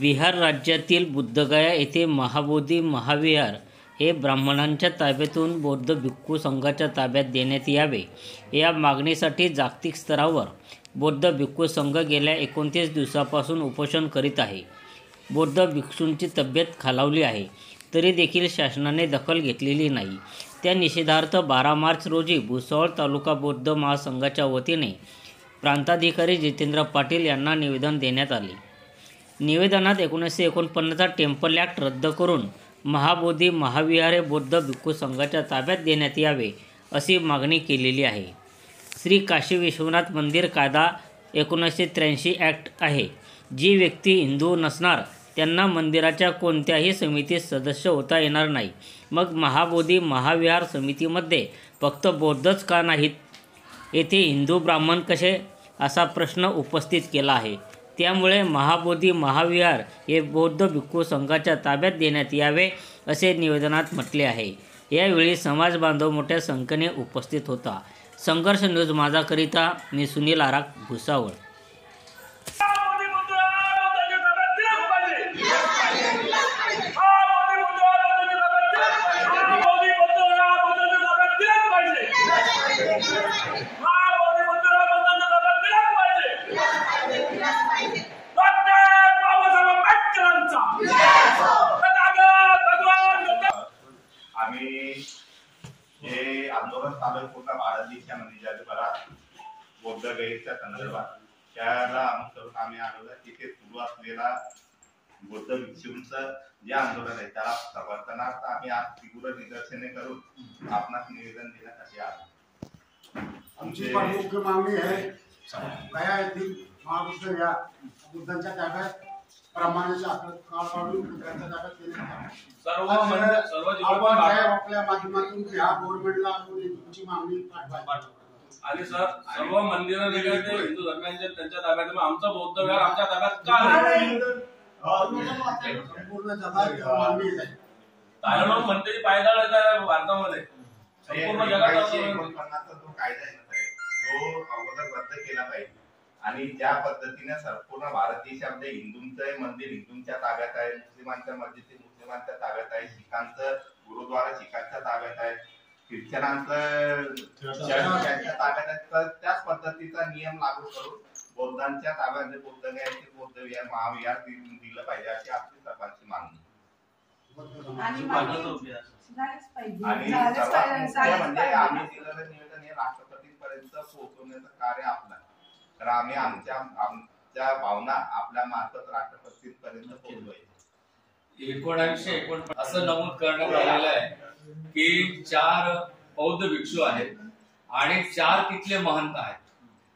बिहार राज्यातील बुद्धगया येथे महाबोधी महाविहार हे ब्राह्मणांच्या ताब्यातून बौद्ध भिक्खू संघाच्या ताब्यात देण्यात यावे या मागणीसाठी जागतिक स्तरावर बौद्ध भिक्खू संघ गेल्या 29 दिवसापासून उपोषण करीत आहे. बौद्ध भिक्षूंची तब्येत खालावली आहे तरी देखील शासनाने दखल घेतलेली नाही. त्या निषेधार्थ 12 मार्च रोजी भुसावळ तालुका बौद्ध महासंघाच्या वतीने प्रांताधिकारी जितेंद्र पाटील यांना निवेदन देण्यात आले. निवेदनात 1949 टेम्पल ॲक्ट रद्द करून महाबोधी महाविहार हे बौद्ध भिक्खू संघाच्या ताब्यात देण्यात यावे अशी मागणी केलेली आहे. श्री काशी विश्वनाथ मंदिर कायदा 1983 ॲक्ट आहे. जी व्यक्ती हिंदू नसणार त्यांना मंदिराच्या कोणत्याही समितीत सदस्य होता येणार नाही. मग महाबोधी महाविहार समितीमध्ये फक्त बौद्धच का नाहीत? येथे हिंदू ब्राह्मण कसे असा प्रश्न उपस्थित केला आहे. त्यामुळे महाबोधी महाविहार हे बौद्ध भिक्खू संघाच्या ताब्यात देण्यात यावे असे निवेदनात म्हटले आहे. यावेळी समाज बांधव मोठ्या संख्येने उपस्थित होता. संघर्ष न्यूज माझाकरिता मी सुनील आराक, भुसावळ. हे आंदोलन चालू आहे पूर्ण भारत देशामध्ये जगभरात बौद्ध गयेच्या संदर्भात. त्याला अनुसरून आम्ही आलेलो तिथे सुरू असलेला बौद्ध भिक्षूंचं जे आंदोलन आहे त्याला समर्थनार्थ आम्ही आज तीव्र निदर्शने करून आपणास निवेदन देण्यासाठी आलो. आमची मुख्य मागणी आहे गया येथील महाबुद्ध या बुद्धांच्या ताब्यात प्रमाणाच्या काळ काढून त्यांच्या ताब्यात देण्यात आपल्या माध्यमातून ह्या गव्हर्नमेंटला तुमची मागणी पाठवायची. आणि सर सर्व मंदिरं वेगळे ते हिंदू धर्मांचे त्यांच्या ताब्यात, मग आमचा बौद्ध विहार आमच्या ताब्यात का नाही? संपूर्ण जगात मागणी आहे. तायलंड मंदिर पायदळ आहे भारतामध्ये संपूर्ण जगात जो कायदा आहे तो अगोदर रद्द केला पाहिजे आणि ज्या पद्धतीने संपूर्ण भारत देशामध्ये हिंदूंचं मंदिर हिंदूंच्या ताब्यात आहे, मुस्लिमांच्या मस्जिद मुस्लिमांच्या ताब्यात आहे, शिखांचं गुरुद्वारा शिखांच्या ताब्यात आहे, ख्रिश्चनांचं त्यांच्या ताब्यात आहे, तर त्याच पद्धतीचा नियम लागू करून बौद्धांच्या ताब्यात बौद्ध गयाचे बौद्ध विहार महाविहार दिलं पाहिजे अशी आपली सर्वांची मागणी. आणि म्हणजे आम्ही दिलेलं निवेदन हे राष्ट्रपतींपर्यंत पोहोचवण्याचं कार्य आपलं, तर आम्ही आमच्या भावना आपल्या मार्फत राष्ट्रपतींपर्यंत पोहोचवायची. 1949 असं नमूद करण्यात आलेलं आहे की 4 बौद्ध भिक्षू आहेत आणि 4 तिथले महंत आहेत.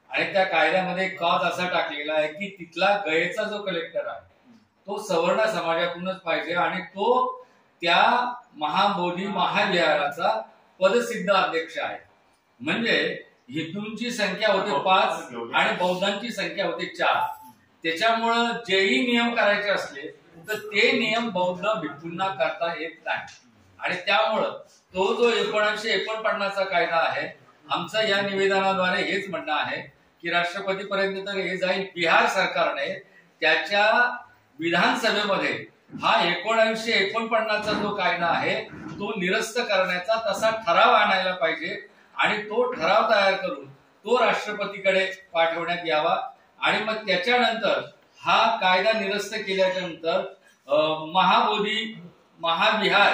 आणि त्या कायद्यामध्ये कॉज असा टाकलेला आहे की तिथला गयेचा जो कलेक्टर आहे तो सवर्ण समाजातूनच पाहिजे आणि तो त्या महाबोधी महाविहाराचा पदसिद्ध अध्यक्ष आहे. म्हणजे हिंदूंची संख्या होते 5 आणि बौद्धांची संख्या होते 4. त्याच्यामुळं जेही नियम करायचे असले तर ते नियम बौद्ध भिक्षूंना करता येत नाही. आणि त्यामुळं तो जो 1949 कायदा आहे, आमचं या निवेदनाद्वारे हेच म्हणणं आहे की राष्ट्रपतीपर्यंत तर हे जाईल. बिहार सरकारने त्याच्या विधानसभेमध्ये हा 1949 जो कायदा आहे तो निरस्त करण्याचा तसा ठराव आणायला पाहिजे आणि तो ठराव तयार करून तो राष्ट्रपतीकडे पाठवण्यात यावा. आणि मग त्याच्यानंतर हा कायदा निरस्त केल्याच्या नंतर महाबोधी महाविहार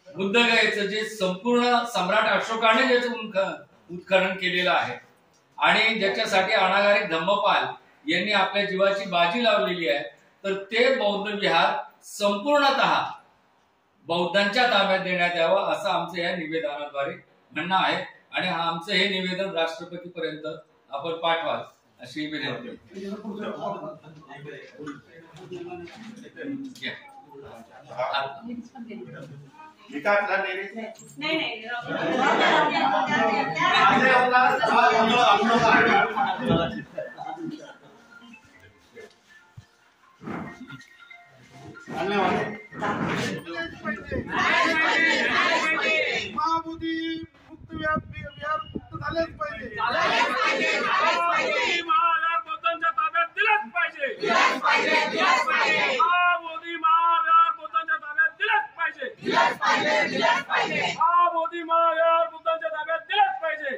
बुद्धगयेचं जे संपूर्ण सम्राट अशोकाने ज्याचं उत्खनन केलेलं आहे आणि ज्याच्यासाठी अनागारिक धम्मपाल यांनी आपल्या जीवाची बाजी लावलेली आहे, तर ते बौद्ध विहार संपूर्णतः बौद्धांच्या ताब्यात देण्यात यावं असं आमचं या निवेदनाद्वारे म्हणणं आहे. आणि आमचं हे निवेदन राष्ट्रपतीपर्यंत आपण पाठवाल अशी विनंती. महाबोधी मुक्त विहार मुक्त झालेच पाहिजे. महाविहार बौद्धांच्या ताब्यात दिलंच पाहिजे. महाबोधी महाविहार बुद्धांच्या ताब्यात दिलंच पाहिजे.